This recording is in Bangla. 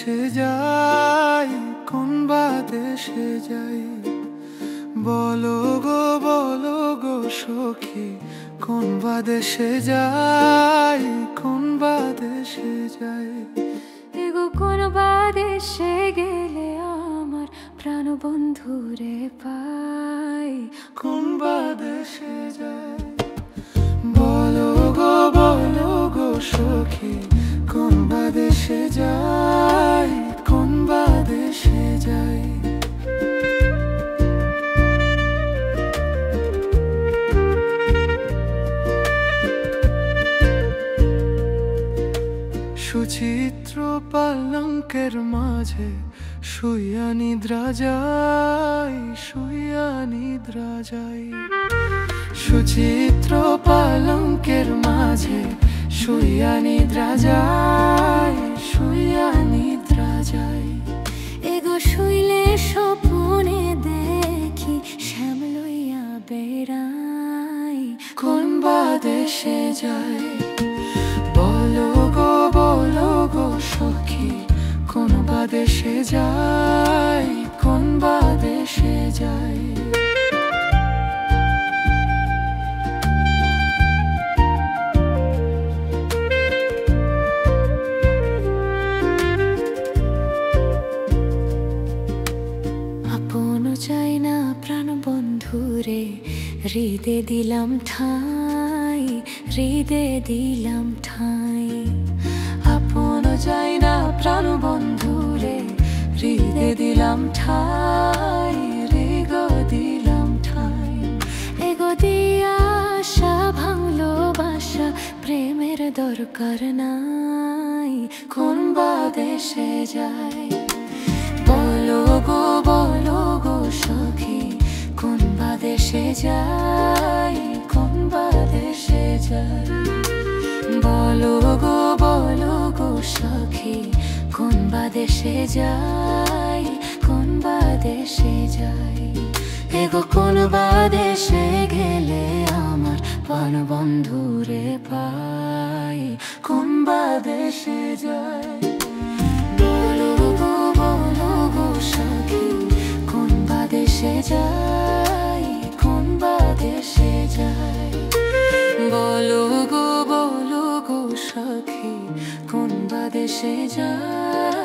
দেশে যাই, কোন বা দেশে যাই, বলো গো সখী, কোন বা দেশে যাই, কোন বা দেশে যাই। এগো কোন বা দেশে গেলে আমার প্রাণ বন্ধুরে পাই, কোন বা দেশে যাই, বলো গো সখী, কোন বা দেশে যাই, কোন বা দেশে যাই। সুচিত্র পালঙ্কের মাঝে শুইয়া নিদ্রা যাই, শুইয়া নিদ্রা যাই। সুচিত্র পালঙ্কের মাঝে শুইয়া নিদ্রা যাই, শুইয়া নিদ্রা যাই। এগো শুইলে স্বপ্নে দেখি শ্যাম লইয়া বেড়াই, কোন বা দেশে যাই, বলো গো সখী, কোন বা দেশে যাই, কোন বা দেশে যাই। আপন চাই না প্রাণ বন্ধুরে, হৃদে দিলাম ঠাই, হৃদে দিলাম ঠাই। আপন চাই না প্রাণ বন্ধুরে, হৃদে দিলাম ঠাই, হৃদে দিলাম ঠাই। এগো দিয়া আশা ভাঙলো বাসা, প্রেমের দরকার নাই, কোন বা দেশে যাই, বলো গো সখী, কোন বা দেশে যাই, কোন বা দেশে যাই। বলো গো সখী, কোন বা দেশে যাই, কোন বা দেশে যাই। এগো কোন বা দেশে গেলে আমার প্রাণ বন্ধুরে পাই, কোন বা দেশে যাই। বলো গো সখী, কোন বা দেশে যাই, কোন বা দেশে যাই। বলো গো সখী, কোন বা দেশে যাই।